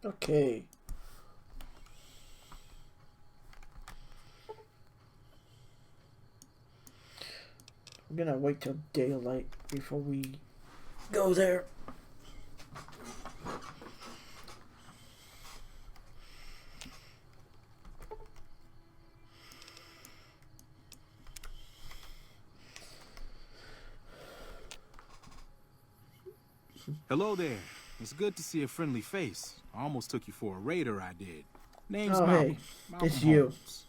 Okay. I'm gonna wait till daylight before we go there. Hello there. It's good to see a friendly face. I almost took you for a raider, I did. Name's Oh, Malcolm. hey. Malcolm It's you. Holmes.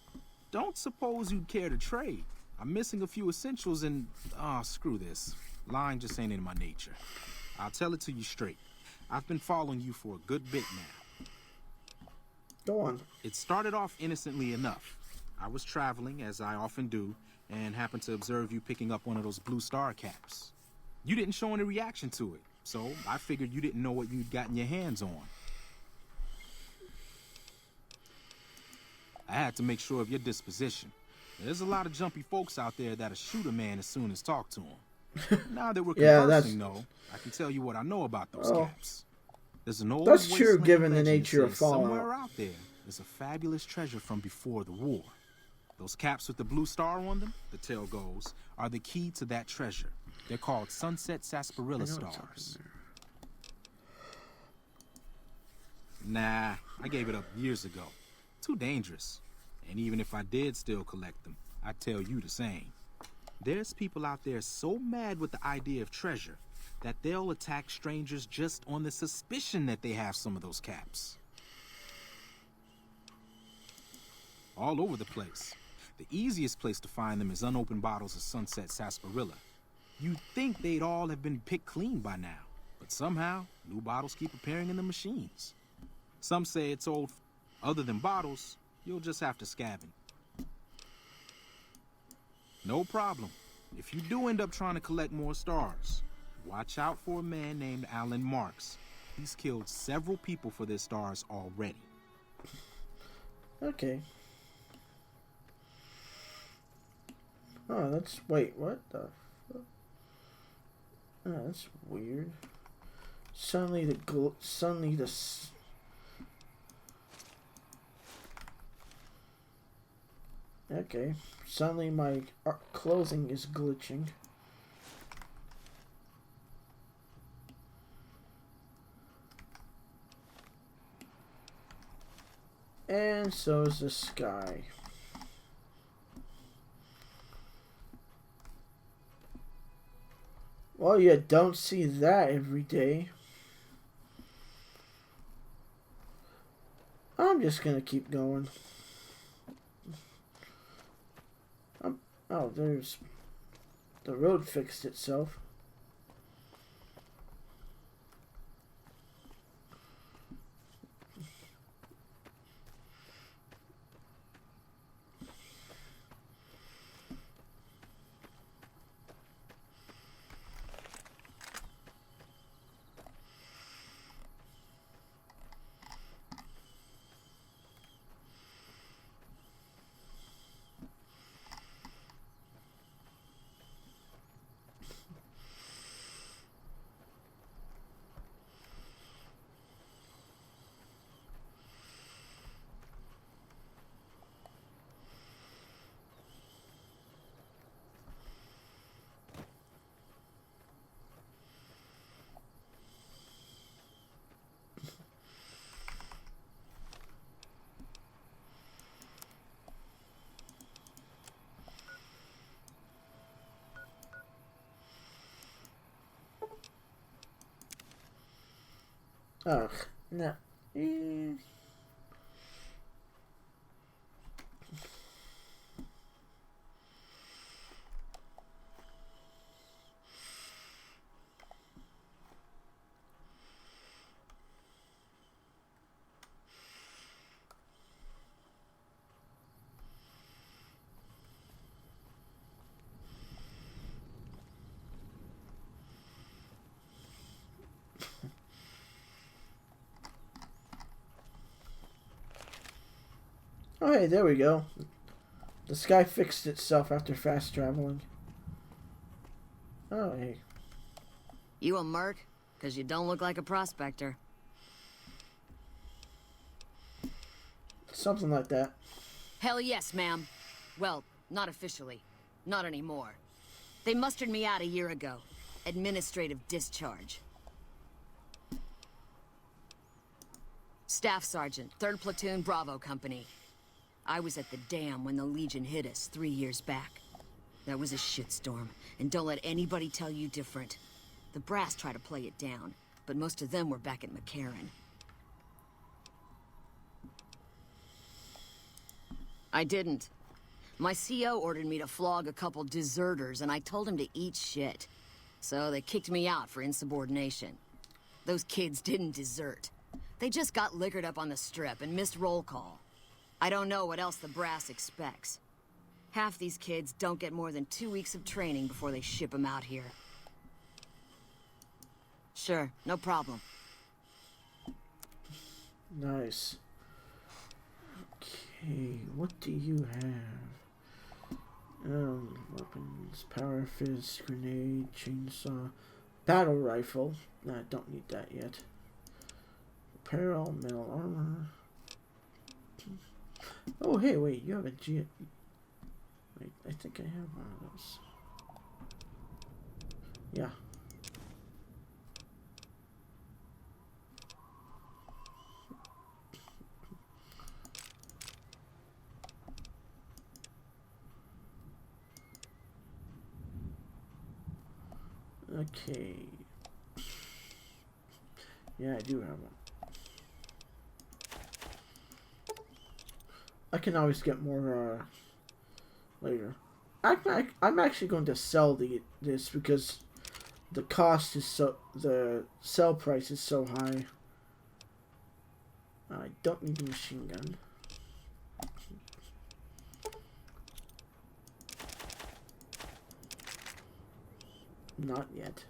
Don't suppose you'd care to trade. I'm missing a few essentials and... screw this. Lying just ain't in my nature. I'll tell it to you straight. I've been following you for a good bit now. Go on. It started off innocently enough. I was traveling, as I often do, and happened to observe you picking up one of those blue star caps. You didn't show any reaction to it, so I figured you didn't know what you'd gotten your hands on. I had to make sure of your disposition. There's a lot of jumpy folks out there that'll shoot a man as soon as talk to him. Now that we're conversing, though, I can tell you what I know about those caps. There's an old That's true, given the legend nature that of says Fallout. somewhere out there is a fabulous treasure from before the war. Those caps with the blue star on them, the tale goes, are the key to that treasure. They're called sunset sarsaparilla stars. Nah, I gave it up years ago. Too dangerous. And even if I did still collect them, I'd tell you the same. There's people out there so mad with the idea of treasure that they'll attack strangers just on the suspicion that they have some of those caps. All over the place. The easiest place to find them is unopened bottles of sunset sarsaparilla. You'd think they'd all have been picked clean by now, but somehow, new bottles keep appearing in the machines. Some say it's old. Other than bottles, you'll just have to scavenge. No problem. If you do end up trying to collect more stars, watch out for a man named Alan Marks. He's killed several people for their stars already. Okay. Oh, that's... Wait, what the fuck? Oh, that's weird. Suddenly the... Okay. Suddenly my clothing is glitching. And so is the sky. Well, you don't see that every day. I'm just gonna keep going. Oh, there's... The road fixed itself. Ugh, no. Oh, hey, there we go. The sky fixed itself after fast traveling. Oh, hey. You a merc? Because you don't look like a prospector. something like that. Hell yes, ma'am. Well, not officially. Not anymore. They mustered me out a year ago. Administrative discharge. Staff Sergeant, 3rd Platoon, Bravo Company. I was at the dam when the Legion hit us 3 years back. That was a shitstorm, and don't let anybody tell you different. The brass try to play it down, but most of them were back at McCarran. I didn't. My CO ordered me to flog a couple deserters, and I told him to eat shit. So they kicked me out for insubordination. Those kids didn't desert. They just got liquored up on the strip and missed roll call. I don't know what else the brass expects. Half these kids don't get more than 2 weeks of training before they ship them out here. Sure, no problem. Nice. Okay, what do you have? Weapons, power fist, grenade, chainsaw, battle rifle. Nah, I don't need that yet. Apparel, metal armor. Oh, hey, wait, you have a G... Wait, I think I have one of those. Yeah. Okay. Yeah, I do have one. I can always get more later. I'm actually going to sell this because the cost is the sell price is so high. I don't need a machine gun. Not yet.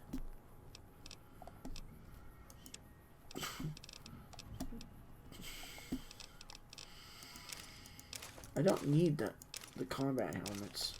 I don't need the combat helmets.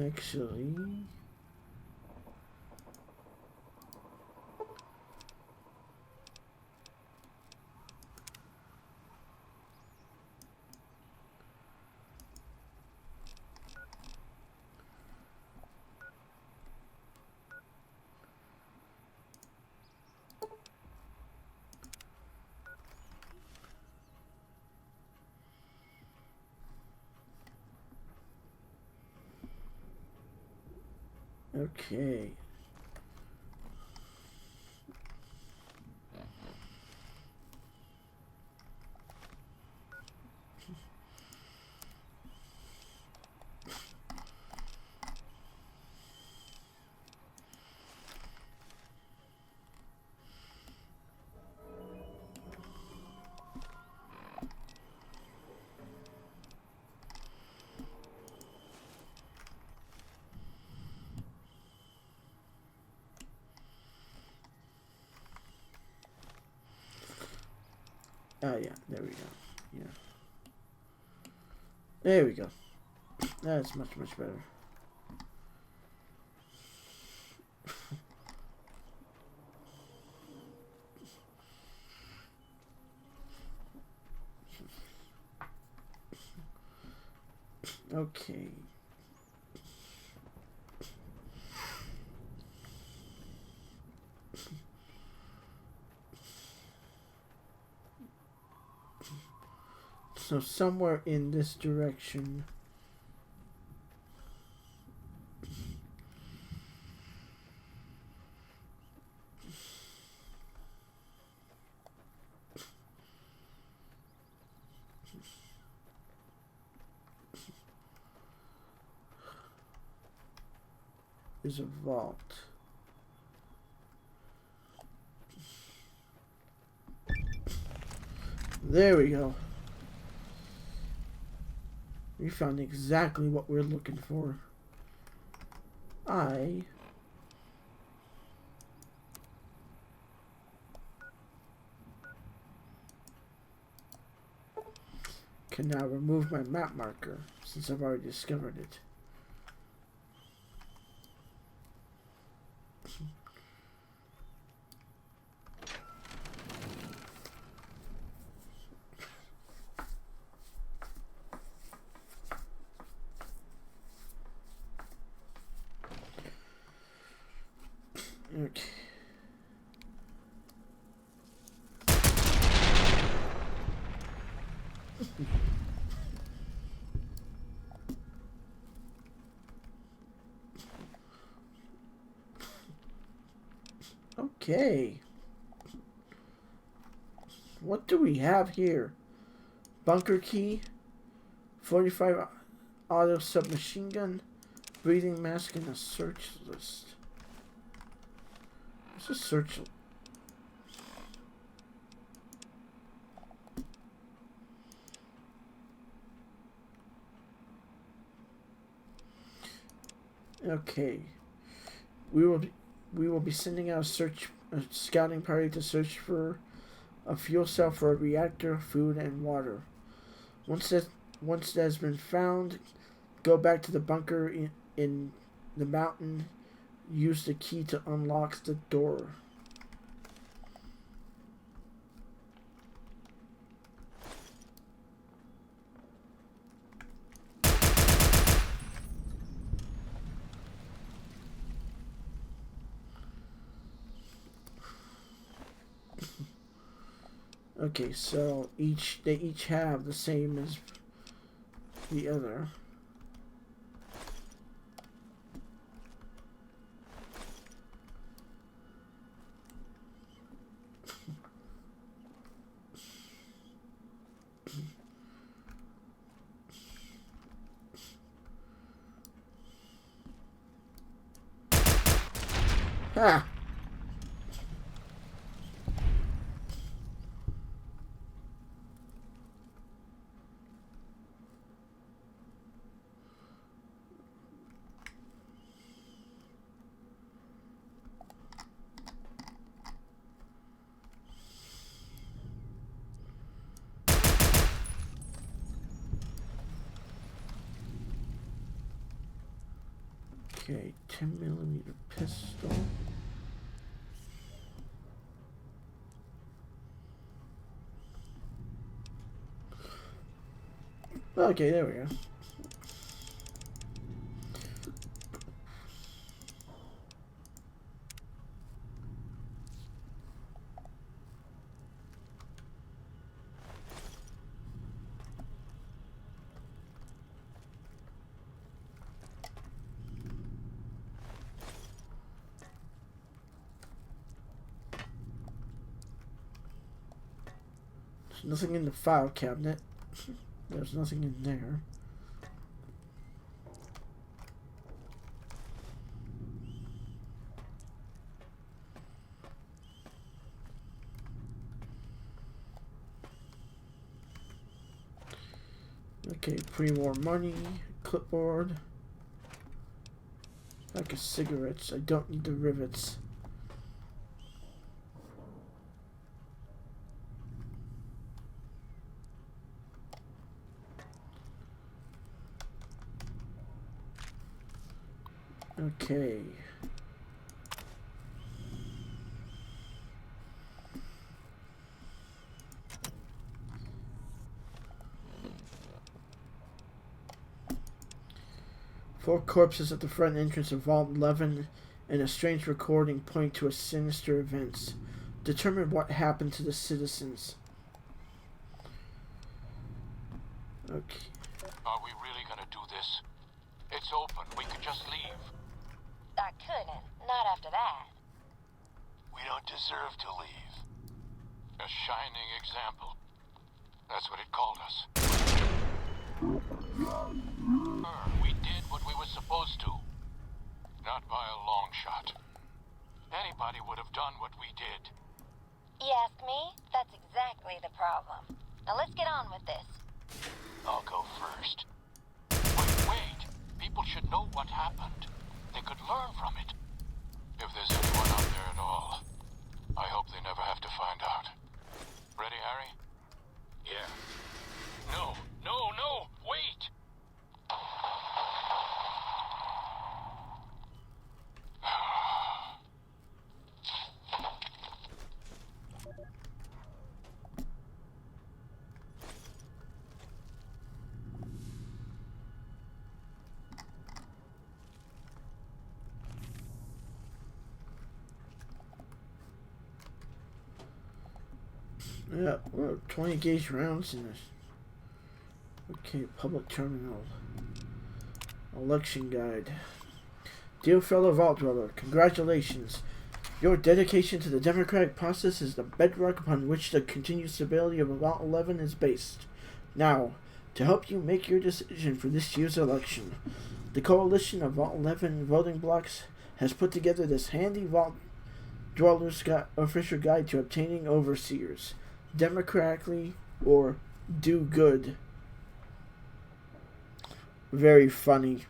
Actually, okay. Oh, yeah, there we go. Yeah. There we go. That's much, much better. Okay. So somewhere in this direction. Is a vault. There we go. We found exactly what we're looking for. I can now remove my map marker since I've already discovered it. Okay. Okay. What do we have here? Bunker key, 45 auto submachine gun, breathing mask, and a search list. What's a search? Okay. We will be sending out a scouting party to search for a fuel cell for a reactor, food, and water. Once that has been found, go back to the bunker in the mountain. Use the key to unlock the door. Okay, so they each have the same as the other. Ha! Okay, 10mm pistol. Okay, there we go. There's nothing in the file cabinet. There's nothing in there. Okay, pre-war money, clipboard, pack of cigarettes. I don't need the rivets. Okay. Four corpses at the front entrance of Vault 11 and a strange recording point to a sinister events. Determine what happened to the citizens. Okay. Are we really gonna do this? It's open. We could just leave. I couldn't. Not after that. We don't deserve to leave. A shining example. That's what it called us. We did what we were supposed to. Not by a long shot. Anybody would have done what we did. You ask me? That's exactly the problem. Now let's get on with this. I'll go first. Wait. People should know what happened. They could learn from it. If there's anyone out there at all, I hope they never have to find out. Ready, Harry? Yeah. No, wait! Yeah, we're 20 gauge rounds in this. Okay, public terminal. Election guide. Dear fellow Vault Dweller, congratulations. Your dedication to the democratic process is the bedrock upon which the continued stability of Vault 11 is based. Now, to help you make your decision for this year's election, the coalition of Vault 11 voting blocks has put together this handy Vault Dweller's official guide to obtaining overseers, democratically or do good. Very funny.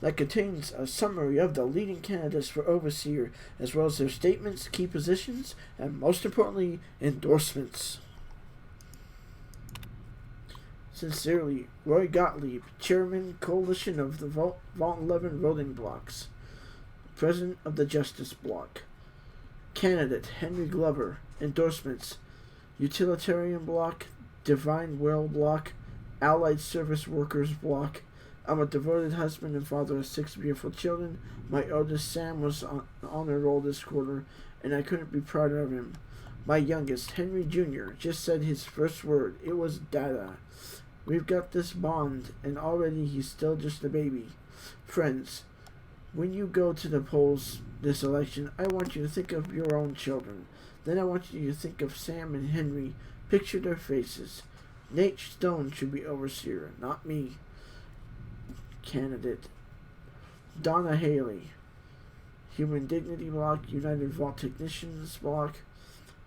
That contains a summary of the leading candidates for overseer, as well as their statements, key positions, and most importantly, endorsements. Sincerely, Roy Gottlieb, Chairman, Coalition of the Vault 11 Voting Blocks, President of the Justice Bloc. Candidate, Henry Glover. Endorsements, Utilitarian Bloc, Divine Will Bloc, Allied Service Workers Bloc. I'm a devoted husband and father of 6 beautiful children. My eldest, Sam, was on the honor roll this quarter, and I couldn't be prouder of him. My youngest, Henry Jr., just said his first word. It was Dada. We've got this bond, and already he's still just a baby. Friends, when you go to the polls this election, I want you to think of your own children. Then I want you to think of Sam and Henry. Picture their faces. Nate Stone should be overseer, not me. Candidate, Donna Haley, Human Dignity Bloc, United Vault Technicians Bloc.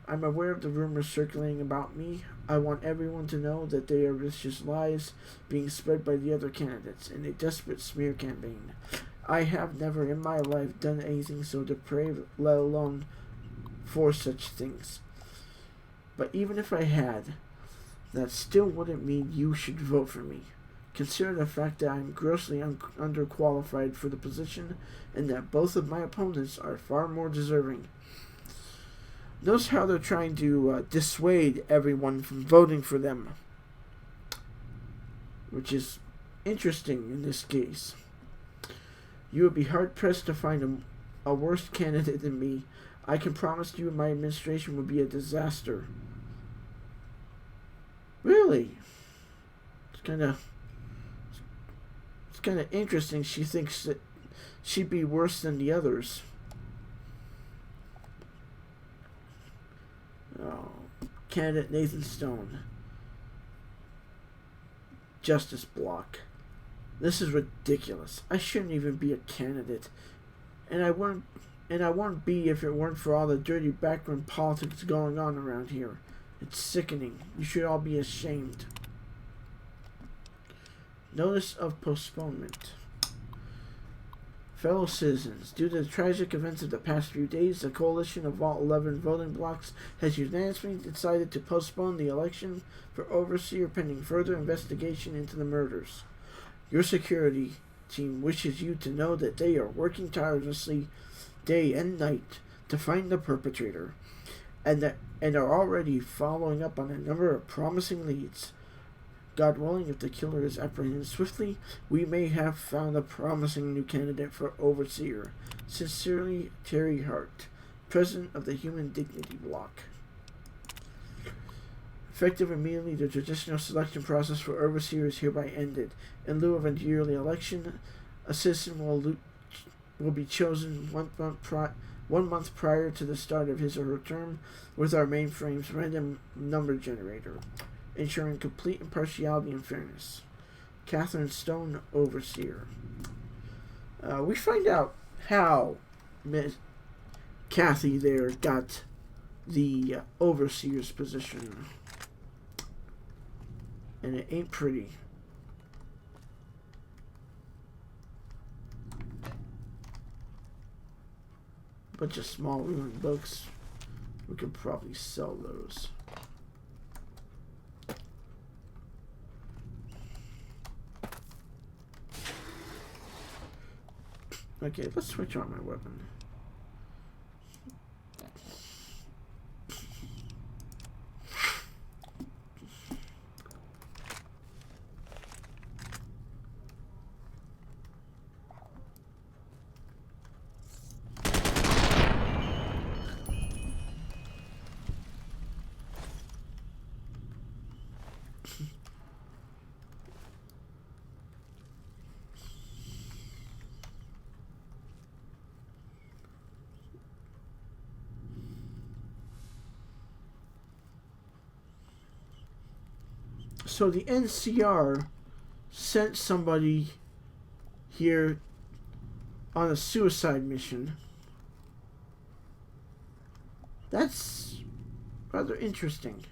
I'm aware of the rumors circulating about me. I want everyone to know that they are vicious lies being spread by the other candidates in a desperate smear campaign. I have never in my life done anything so depraved, let alone for such things. But even if I had, that still wouldn't mean you should vote for me. Consider the fact that I am grossly underqualified for the position, and that both of my opponents are far more deserving. Notice how they're trying to dissuade everyone from voting for them, which is interesting in this case. You would be hard-pressed to find a worse candidate than me. I can promise you my administration would be a disaster. Really? It's kind of interesting. She thinks that she'd be worse than the others. Oh, candidate Nathan Stone. Justice Bloc. This is ridiculous. I shouldn't even be a candidate. And I wouldn't be if it weren't for all the dirty background politics going on around here. It's sickening. You should all be ashamed. Notice of postponement. Fellow citizens, due to the tragic events of the past few days, the coalition of Vault 11 voting blocks has unanimously decided to postpone the election for overseer pending further investigation into the murders. Your security team wishes you to know that they are working tirelessly day and night to find the perpetrator, and are already following up on a number of promising leads. God willing, if the killer is apprehended swiftly, we may have found a promising new candidate for overseer. Sincerely, Terry Hart, President of the Human Dignity Bloc. Effective immediately, the traditional selection process for overseer is hereby ended. In lieu of a yearly election, a citizen will be chosen 1 month prior to the start of his or her term with our mainframe's random number generator, ensuring complete impartiality and fairness. Catherine Stone, Overseer. We find out how Miss Kathy there got the Overseer's position. And it ain't pretty. Bunch of small ruined books. We could probably sell those. Okay, let's switch on my weapon. So the NCR sent somebody here on a suicide mission. That's rather interesting.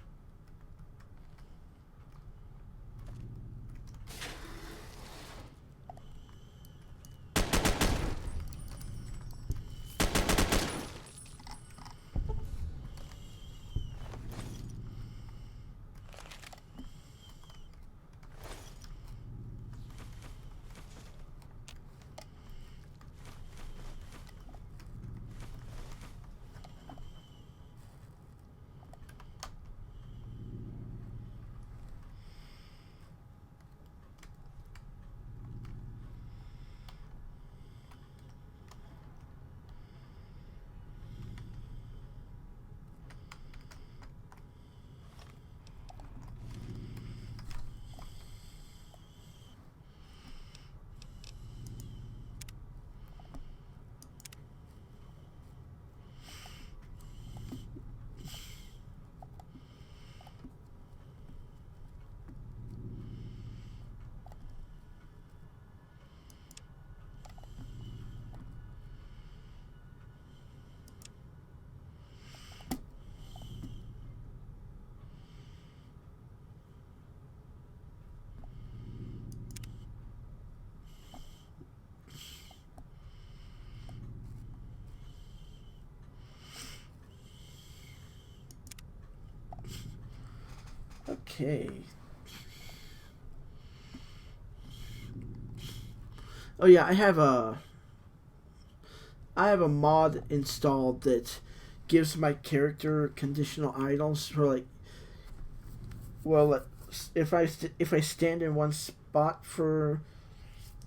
Okay. Oh yeah, I have a mod installed that gives my character conditional items for like, well, if I stand in one spot for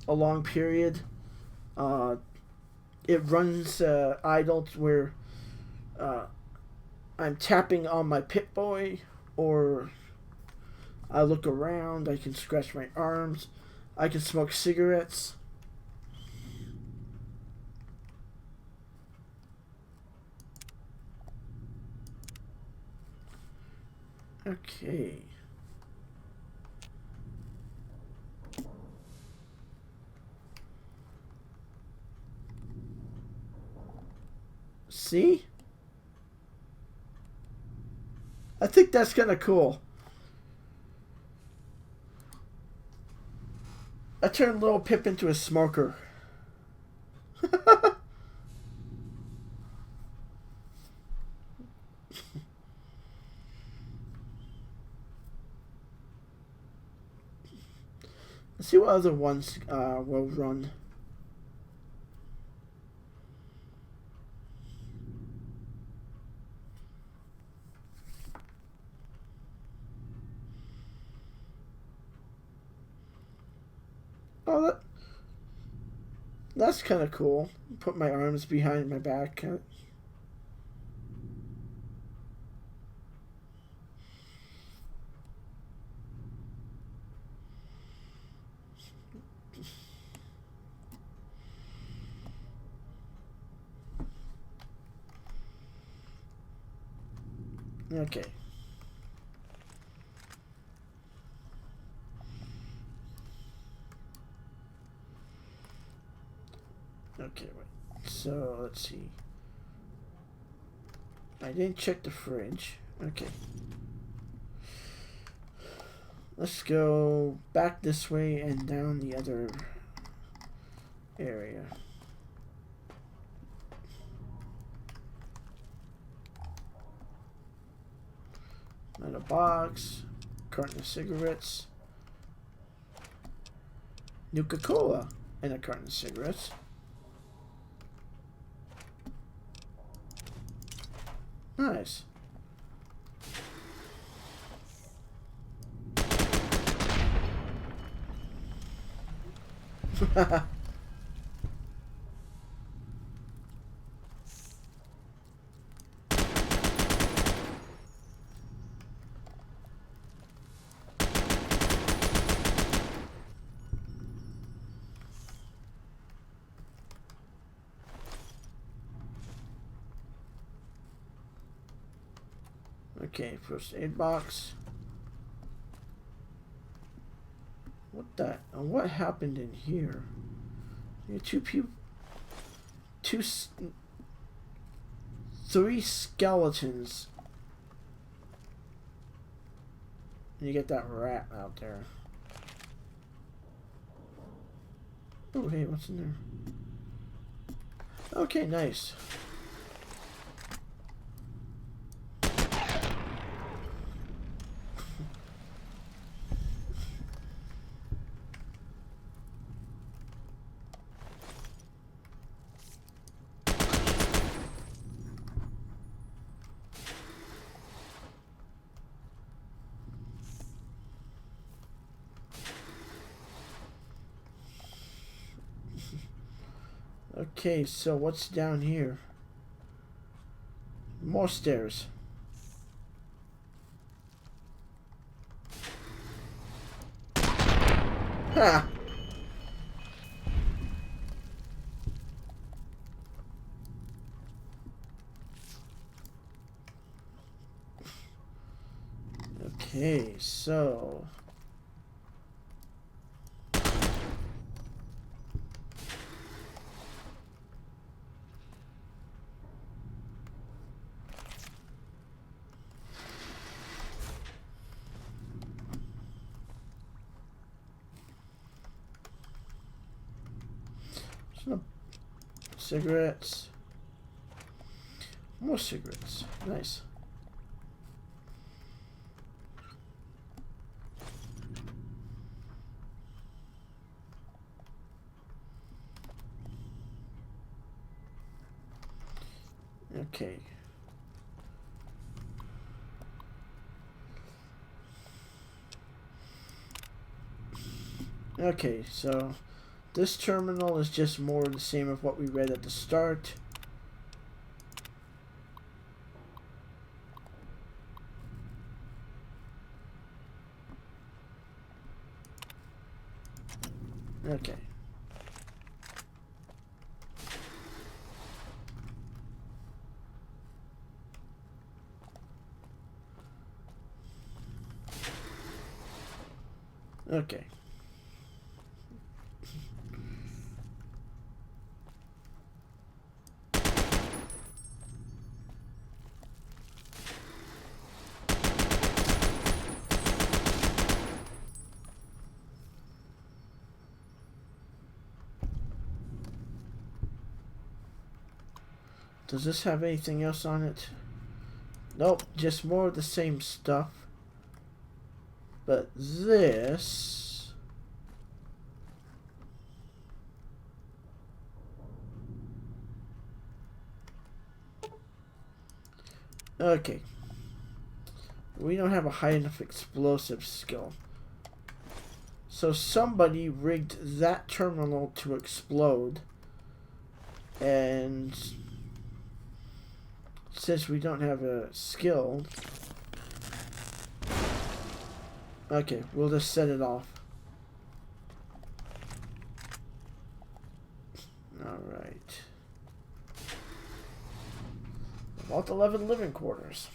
a long period, it runs idle where I'm tapping on my Pip-Boy, or I look around, I can scratch my arms, I can smoke cigarettes. Okay. See? I think that's kind of cool. I turned Little Pip into a smoker. Let's see what other ones will run. Oh, that's kind of cool. Put my arms behind my back. Okay. Okay, wait. So, let's see. I didn't check the fridge. Okay. Let's go back this way and down the other area. Another box. Carton of cigarettes. Nuka-Cola. And a carton of cigarettes. Nice. Okay, first aid box. What happened in here? You three skeletons. And you get that rat out there. Oh, hey, what's in there? Okay, nice. Okay, so what's down here? More stairs. Ha! Okay, so... cigarettes. More cigarettes. Nice. Okay. Okay, so this terminal is just more the same of what we read at the start. Okay. Okay. Does this have anything else on it? Nope, just more of the same stuff. But this... Okay. We don't have a high enough explosive skill. So somebody rigged that terminal to explode. And... since we don't have a skill... okay, we'll just set it off. Alright. Vault 11 living quarters.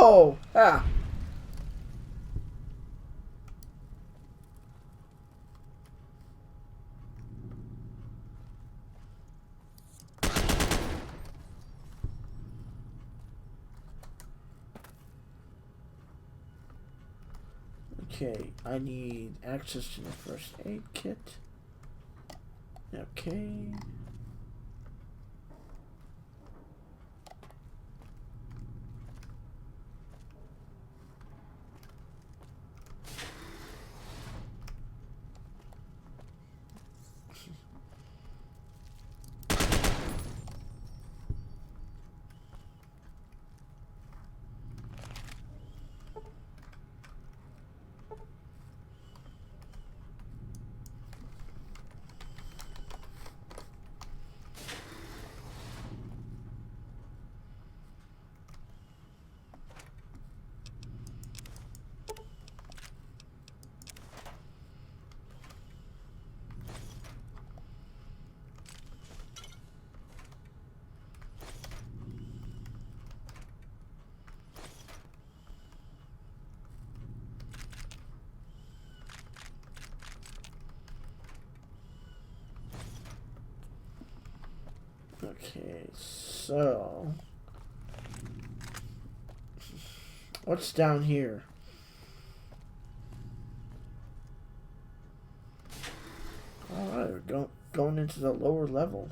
Oh! Ah! Okay, I need access to the first aid kit. Okay. Okay, so what's down here? Alright, we're going into the lower level.